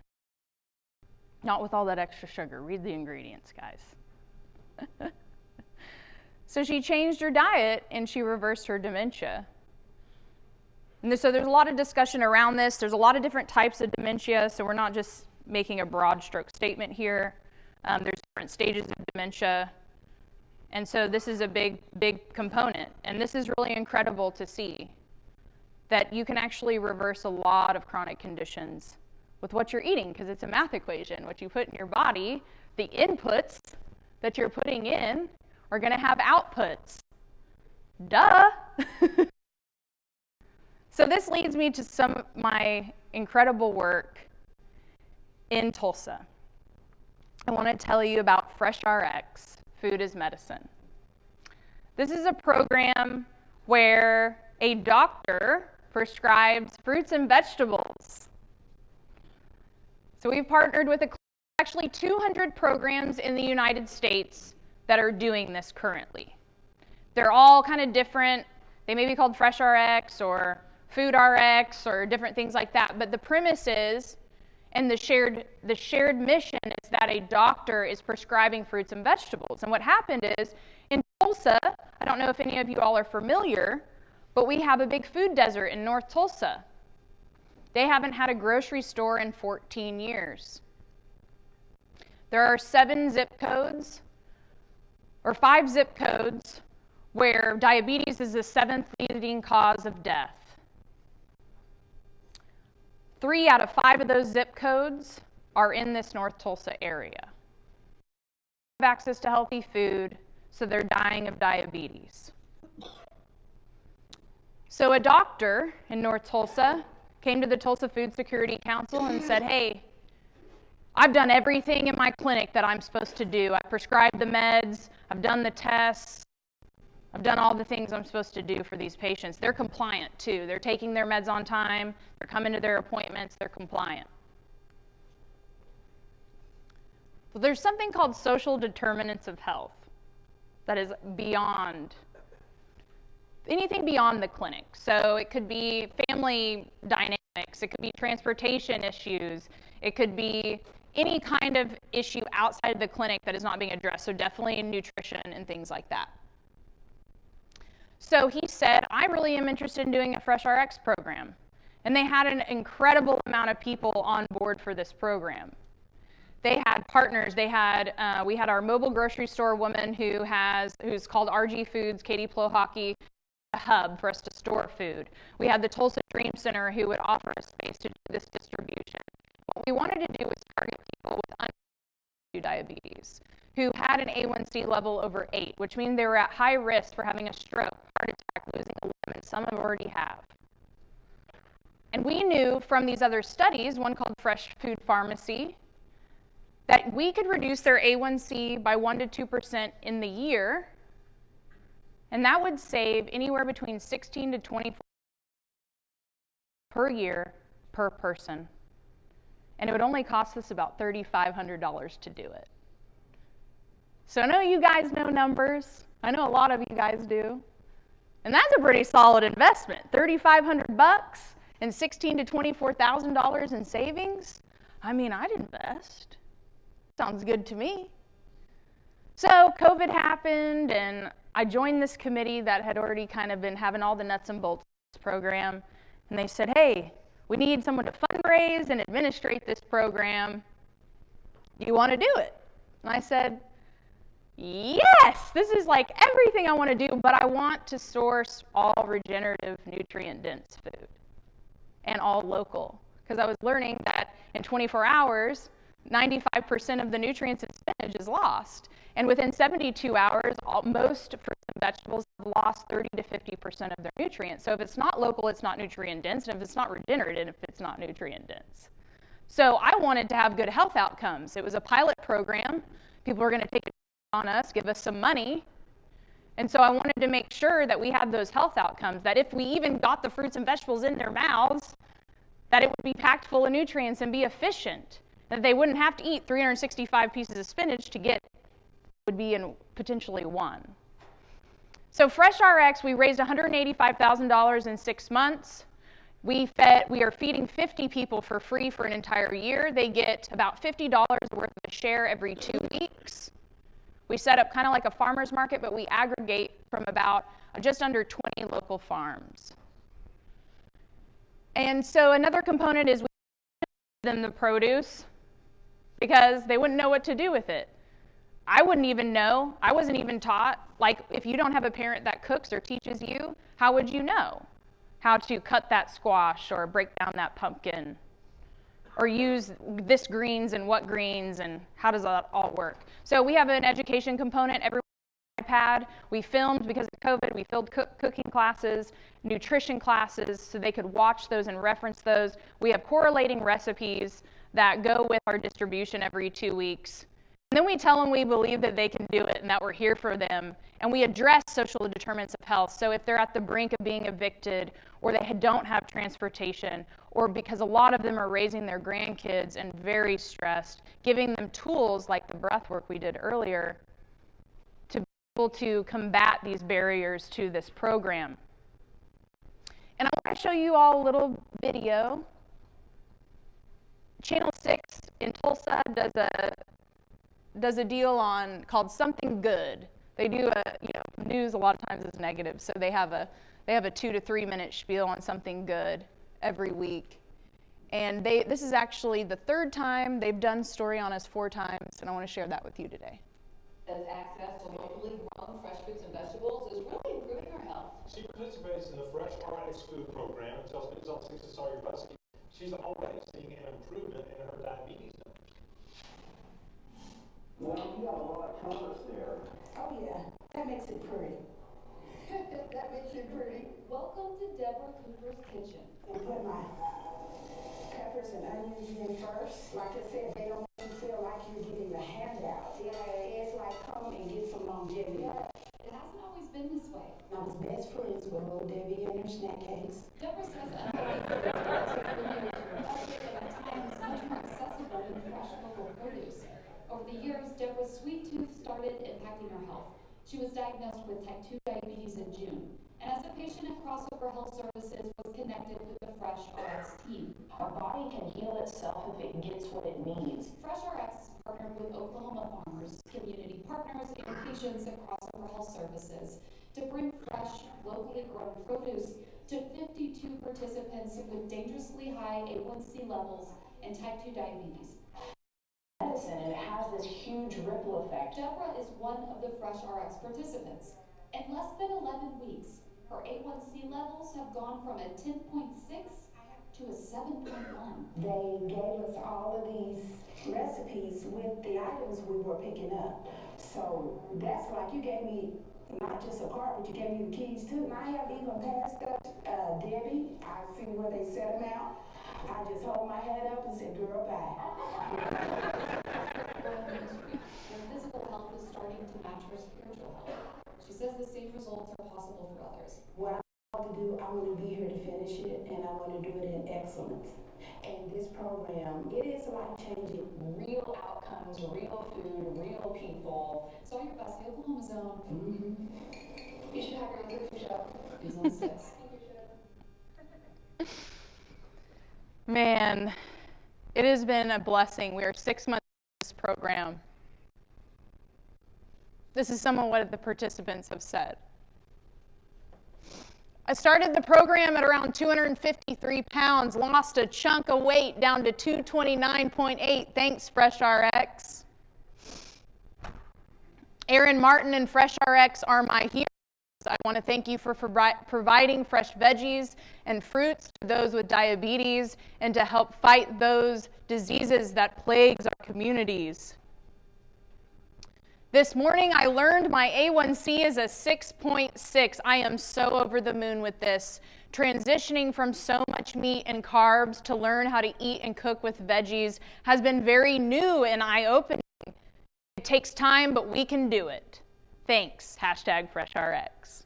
Not with all that extra sugar. Read the ingredients, guys. So she changed her diet and she reversed her dementia. And so there's a lot of discussion around this. There's a lot of different types of dementia, so we're not just making a broad stroke statement here. There's different stages of dementia. And so this is a big component. And this is really incredible to see that you can actually reverse a lot of chronic conditions with what you're eating, because it's a math equation. What you put in your body, the inputs that you're putting in are going to have outputs. Duh! So this leads me to some of my incredible work in Tulsa. I want to tell you about FreshRx, Food is Medicine. This is a program where a doctor prescribes fruits and vegetables. So we've partnered with actually 200 programs in the United States that are doing this currently. They're all kind of different. They may be called FreshRx or FoodRx or different things like that, but the premise is, and the shared mission is that a doctor is prescribing fruits and vegetables. And what happened is, in Tulsa, I don't know if any of you all are familiar, but we have a big food desert in North Tulsa. They haven't had a grocery store in 14 years. There are 5 zip codes where diabetes is the 7th leading cause of death. 3 out of 5 of those zip codes are in this North Tulsa area. They have access to healthy food, so they're dying of diabetes. So a doctor in North Tulsa came to the Tulsa Food Security Council and said, hey, I've done everything in my clinic that I'm supposed to do. I've prescribed the meds, I've done the tests, I've done all the things I'm supposed to do for these patients. They're compliant too. They're taking their meds on time, they're coming to their appointments, they're compliant. So there's something called social determinants of health that is beyond, anything beyond the clinic. So it could be family dynamics, it could be transportation issues, it could be any kind of issue outside of the clinic that is not being addressed, so definitely nutrition and things like that. So he said, I really am interested in doing a FreshRx program. And they had an incredible amount of people on board for this program. They had partners. We had our mobile grocery store woman who's called RG Foods, Katie Plohocki, a hub for us to store food. We had the Tulsa Dream Center who would offer a space to do this distribution. What we wanted to do was target people with diabetes who had an A1C level over 8, which means they were at high risk for having a stroke, heart attack, losing a limb, and some of already have. And we knew from these other studies, one called Fresh Food Pharmacy, that we could reduce their A1C by 1% to 2% in the year, and that would save anywhere between 16 to 24 per year per person. And it would only cost us about $3,500 to do it. So I know you guys know numbers. I know a lot of you guys do. And that's a pretty solid investment. $3,500 and $16,000 to $24,000 in savings. I mean, I'd invest. Sounds good to me. So COVID happened, and I joined this committee that had already kind of been having all the nuts and bolts of this program. And they said, hey, we need someone to fundraise and administrate this program. You want to do it? And I said, yes, this is like everything I want to do, but I want to source all regenerative, nutrient-dense food and all local. Because I was learning that in 24 hours, 95% of the nutrients in spinach is lost. And within 72 hours, most fruits and vegetables have lost 30 to 50% of their nutrients. So if it's not local, it's not nutrient-dense, and if it's not regenerative, it's not nutrient-dense. So I wanted to have good health outcomes. It was a pilot program. People were going to take it on us, give us some money. And so I wanted to make sure that we had those health outcomes, that if we even got the fruits and vegetables in their mouths, that it would be packed full of nutrients and be efficient, that they wouldn't have to eat 365 pieces of spinach to get would be in potentially one. So FreshRx, we raised $185,000 in 6 months. We are feeding 50 people for free for an entire year. They get about $50 worth of a share every 2 weeks. We set up kind of like a farmer's market, but we aggregate from about just under 20 local farms. And so another component is we give them the produce because they wouldn't know what to do with it. I wouldn't even know. I wasn't even taught. Like, if you don't have a parent that cooks or teaches you, how would you know how to cut that squash or break down that pumpkin or use this greens and what greens and how does that all work? So we have an education component. Everyone has an iPad. We filmed, because of COVID, we filmed cooking classes, nutrition classes, so they could watch those and reference those. We have correlating recipes that go with our distribution every 2 weeks. And then we tell them we believe that they can do it and that we're here for them. And we address social determinants of health. So if they're at the brink of being evicted, or they don't have transportation, or because a lot of them are raising their grandkids and very stressed, giving them tools like the breath work we did earlier to be able to combat these barriers to this program. And I want to show you all a little video. Channel 6 in Tulsa does a deal on called Something Good. They do news a lot of times is negative, so they have a 2 to 3 minute spiel on something good every week. And this is actually the 3rd time. They've done Story on Us 4 times, and I want to share that with you today. As access to locally grown fresh fruits and vegetables is really improving our health. She participates in the Fresh RX food program and tells me results since she saw your recipe. She's already seeing an improvement in her diabetes numbers. Well, you got a lot of colors there. Oh yeah, that makes it pretty. That makes it pretty. Welcome to Deborah Cooper's kitchen. And put my peppers and onions in first. Like I said, they don't make you feel like you're getting the handout. Yeah, it's like come and get some longevity. Yeah, it hasn't always been this way. I was best friends with Little Debbie and her snack cakes. Deborah says unbelievable products are limited to her budget and at times much more accessible than fresh local produce. Over the years, Deborah's sweet tooth started impacting her health. She was diagnosed with type 2 diabetes in June, and as a patient at Crossover Health Services was connected with the Fresh RX team. Our body can heal itself if it gets what it needs. Fresh RX is partnered with Oklahoma farmers, community partners, and patients at Crossover Health Services to bring fresh, locally grown produce to 52 participants with dangerously high A1C levels and type 2 diabetes. Medicine, and it has this huge ripple effect. Deborah is one of the Fresh RX participants. In less than 11 weeks, her A1C levels have gone from a 10.6 to a 7.1. They gave us all of these recipes with the items we were picking up. So that's like you gave me not just a card, but you gave me the keys too. And I have even passed up Debbie. I see where they set them out. I just hold my head up and said, girl, bye. Her physical health is starting to match her spiritual health. She says the same results are possible for others. What I want to do, I want to be here to finish it, and I want to do it in excellence. And this program, it is life-changing. Real outcomes, real food, real people. So your best, the Oklahoma Zone. Mm-hmm. You should have your own cooking show. He's on 6. Man, it has been a blessing. We are 6 months into this program. This is some of what the participants have said. I started the program at around 253 pounds, lost a chunk of weight down to 229.8. Thanks, Fresh RX. Erin Martin and Fresh RX are my heroes. I want to thank you for providing fresh veggies and fruits to those with diabetes and to help fight those diseases that plagues our communities. This morning I learned my A1C is a 6.6. I am so over the moon with this. Transitioning from so much meat and carbs to learn how to eat and cook with veggies has been very new and eye-opening. It takes time, but we can do it. Thanks, #FreshRX.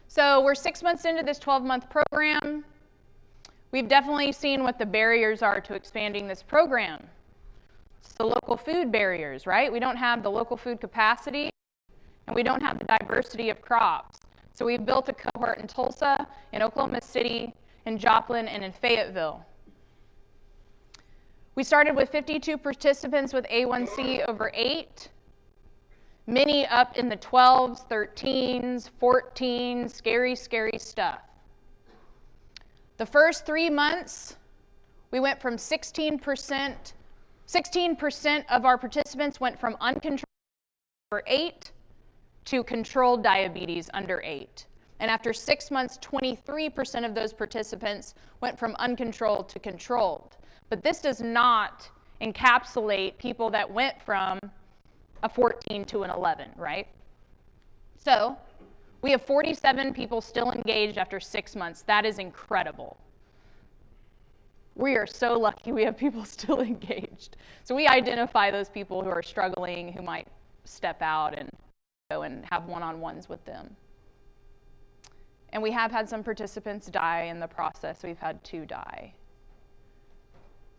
So we're 6 months into this 12-month program. We've definitely seen what the barriers are to expanding this program. It's the local food barriers, right? We don't have the local food capacity, and we don't have the diversity of crops. So we've built a cohort in Tulsa, in Oklahoma City, in Joplin, and in Fayetteville. We started with 52 participants with A1C over 8, many up in the 12s, 13s, 14s, scary, scary stuff. The first 3 months, we went from 16% of our participants went from uncontrolled over 8 to controlled diabetes under 8. And after 6 months, 23% of those participants went from uncontrolled to controlled. But this does not encapsulate people that went from a 14 to an 11, right? So we have 47 people still engaged after 6 months. That is incredible. We are so lucky we have people still engaged. So we identify those people who are struggling, who might step out and go and have one-on-ones with them. And we have had some participants die in the process. We've had 2 die.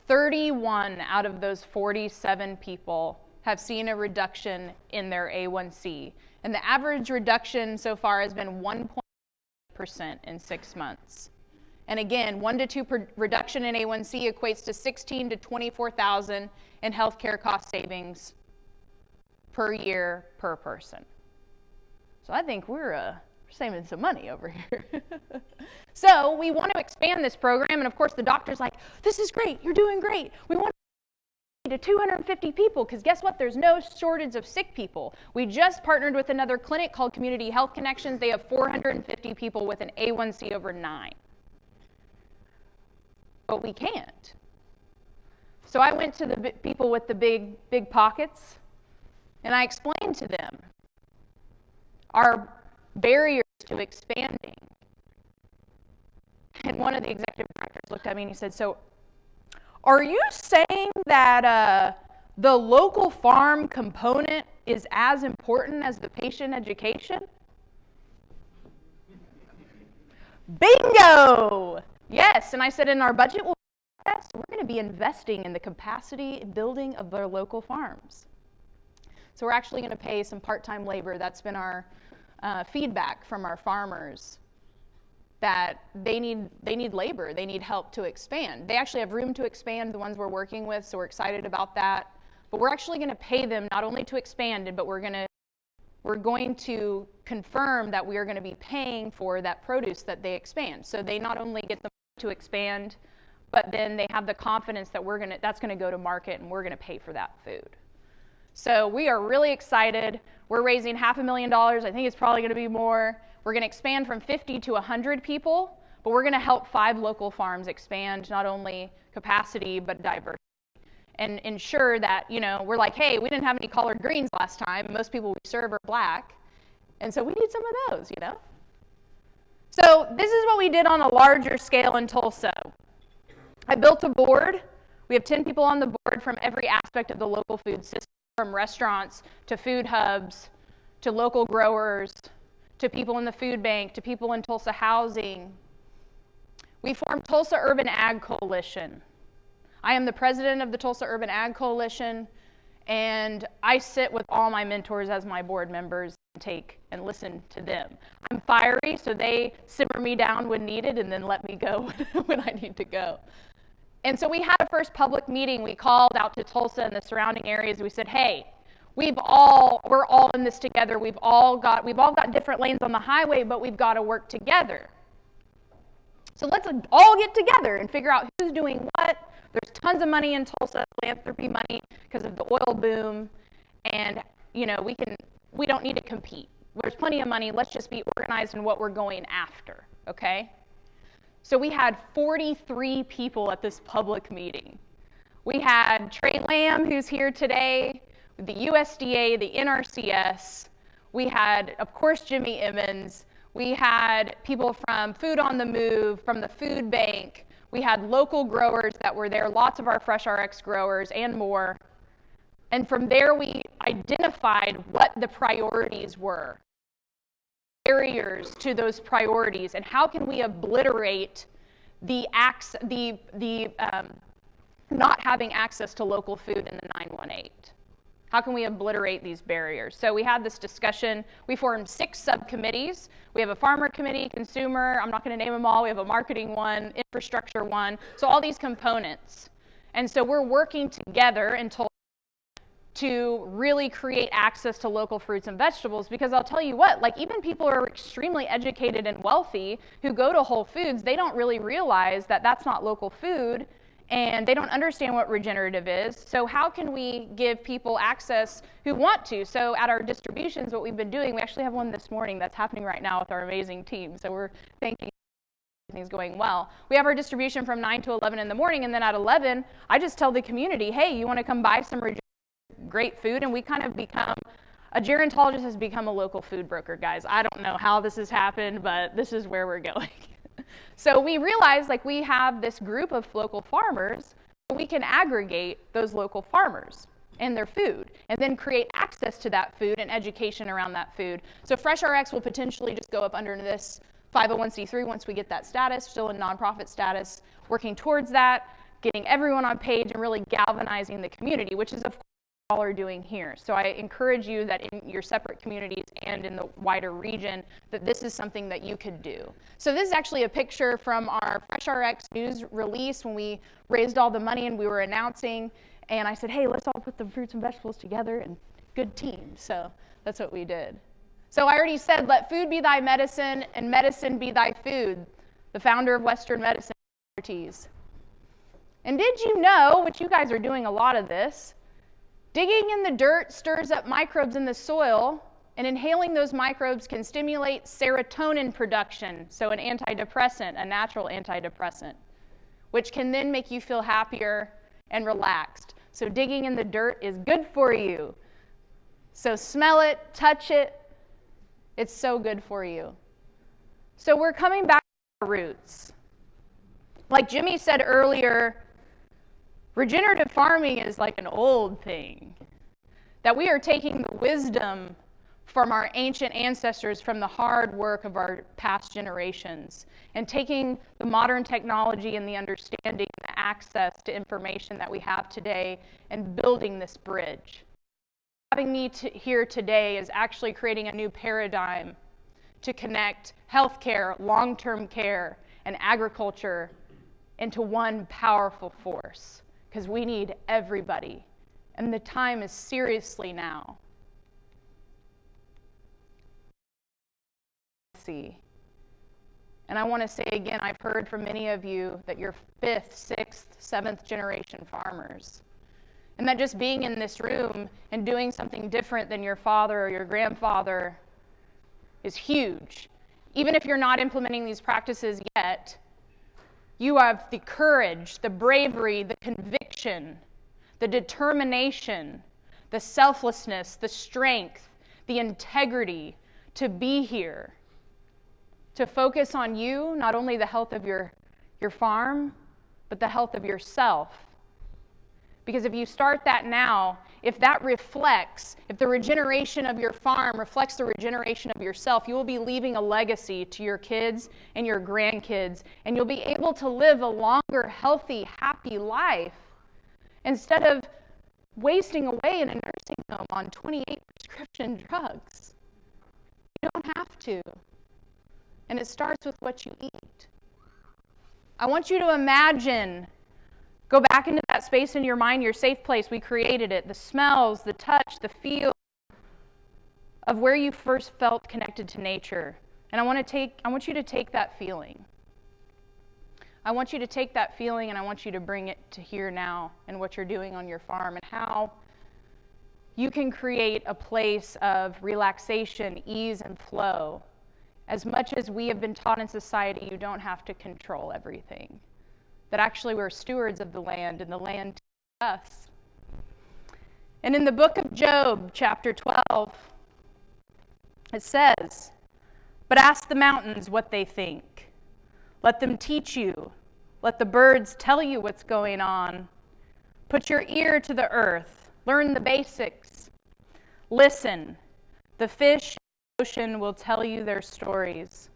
31 out of those 47 people have seen a reduction in their A1C. And the average reduction so far has been 1.8% in 6 months. And again, 1 to 2 reduction in A1C equates to $16,000 to $24,000 in healthcare cost savings per year per person. So I think we're saving some money over here. So we want to expand this program, and of course the doctor's like, this is great, you're doing great. We want to 250 people, because guess what? There's no shortage of sick people. We just partnered with another clinic called Community Health Connections. They have 450 people with an A1C over 9. But we can't. So I went to the people with the big pockets, and I explained to them our barriers to expanding. And one of the executive directors looked at me and he said, so are you saying that the local farm component is as important as the patient education? Bingo! Yes, and I said in our budget, we're going to be investing in the capacity building of our local farms. So we're actually going to pay some part-time labor. That's been our feedback from our farmers, that they need labor, they need help to expand. They actually have room to expand, the ones we're working with, so we're excited about that. But we're actually going to pay them not only to expand, but we're going to confirm that we are going to be paying for that produce that they expand. So they not only get the money to expand, but then they have the confidence that that's going to go to market and we're going to pay for that food. So we are really excited. We're raising $500,000. I think it's probably going to be more. We're going to expand from 50 to 100 people, but we're going to help 5 local farms expand not only capacity, but diversity. And ensure that, we're like, hey, we didn't have any collard greens last time. Most people we serve are black. And so we need some of those, So this is what we did on a larger scale in Tulsa. I built a board. We have 10 people on the board from every aspect of the local food system, from restaurants to food hubs to local growers to people in the food bank to people in Tulsa housing. We formed Tulsa Urban Ag Coalition. I am the president of the Tulsa Urban Ag Coalition, and I sit with all my mentors as my board members and take and listen to them. I'm fiery, so they simmer me down when needed and then let me go when I need to go. And so we had a first public meeting. We called out to Tulsa and the surrounding areas. We said, hey, we're all in this together. We've all got different lanes on the highway, but we've got to work together. So let's all get together and figure out who's doing what. There's tons of money in Tulsa, philanthropy money, because of the oil boom, and we don't need to compete. There's plenty of money. Let's just be organized in what we're going after, okay? So we had 43 people at this public meeting. We had Trey Lamb, who's here today, the USDA, the NRCS. We had, of course, Jimmy Emmons. We had people from Food on the Move, from the food bank. We had local growers that were there, lots of our Fresh RX growers and more. And from there, we identified what the priorities were, barriers to those priorities, and how can we obliterate the not having access to local food in the 918? How can we obliterate these barriers? So we had this discussion. We formed 6 subcommittees. We have a farmer committee, consumer, I'm not going to name them all. We have a marketing one, infrastructure one, so all these components. And so we're working together in Tulsa to really create access to local fruits and vegetables, because I'll tell you what, like even people who are extremely educated and wealthy who go to Whole Foods, they don't really realize that that's not local food, and they don't understand what regenerative is. So how can we give people access who want to? So at our distributions, what we've been doing, we actually have one this morning that's happening right now with our amazing team. So we're thanking everything's going well. We have our distribution from 9 to 11 in the morning, and then at 11, I just tell the community, hey, you want to come buy some great food? And we kind of become, a gerontologist has become a local food broker, guys. I don't know how this has happened, but this is where we're going. So we realized, like, we have this group of local farmers, we can aggregate those local farmers and their food, and then create access to that food and education around that food. So FreshRx will potentially just go up under this 501c3 once we get that status, still in nonprofit status, working towards that, getting everyone on page and really galvanizing the community, which is of course what all are doing here. So I encourage you that in your separate communities and in the wider region, that this is something that you could do. So this is actually a picture from our FreshRx news release when we raised all the money and we were announcing, and I said, hey, let's all put the fruits and vegetables together, and good team. So that's what we did. So I already said, let food be thy medicine and medicine be thy food, the founder of Western medicine, Socrates. And did you know, which you guys are doing a lot of this, digging in the dirt stirs up microbes in the soil, and inhaling those microbes can stimulate serotonin production, so an antidepressant, a natural antidepressant, which can then make you feel happier and relaxed. So digging in the dirt is good for you. So smell it, touch it. It's so good for you. So we're coming back to our roots. Like Jimmy said earlier, regenerative farming is like an old thing. That we are taking the wisdom from our ancient ancestors, from the hard work of our past generations, and taking the modern technology and the understanding and the access to information that we have today and building this bridge. Having me here today is actually creating a new paradigm to connect healthcare, long-term care, and agriculture into one powerful force, because we need everybody, and the time is seriously now. And I want to say again, I've heard from many of you that you're 5th, 6th, 7th generation farmers. And that just being in this room and doing something different than your father or your grandfather is huge. Even if you're not implementing these practices yet, you have the courage, the bravery, the conviction, the determination, the selflessness, the strength, the integrity to be here, to focus on you, not only the health of your farm, but the health of yourself. Because if you start that now, if that reflects, if the regeneration of your farm reflects the regeneration of yourself, you will be leaving a legacy to your kids and your grandkids, and you'll be able to live a longer, healthy, happy life instead of wasting away in a nursing home on 28 prescription drugs. You don't have to. And it starts with what you eat. I want you to imagine, go back into that space in your mind, your safe place. We created it. The smells, the touch, the feel of where you first felt connected to nature. And I want you to take that feeling. I want you to take that feeling and I want you to bring it to here now and what you're doing on your farm and how you can create a place of relaxation, ease, and flow. As much as we have been taught in society, you don't have to control everything. That actually we're stewards of the land and the land to us. And in the book of Job, chapter 12, it says, "But ask the mountains what they think. Let them teach you. Let the birds tell you what's going on. Put your ear to the earth. Learn the basics. Listen. The fish in the ocean will tell you their stories.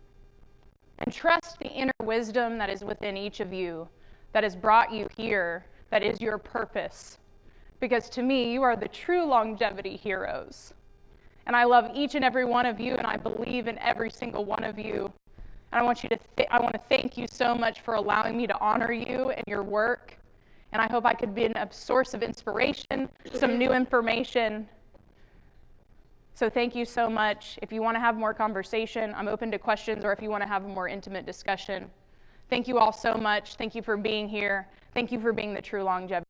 And trust the inner wisdom that is within each of you, that has brought you here, that is your purpose. Because to me, you are the true longevity heroes. And I love each and every one of you, and I believe in every single one of you. And I want to thank you so much for allowing me to honor you and your work. And I hope I could be a source of inspiration, some new information. So thank you so much. If you want to have more conversation, I'm open to questions, or if you want to have a more intimate discussion. Thank you all so much. Thank you for being here. Thank you for being the true longevity.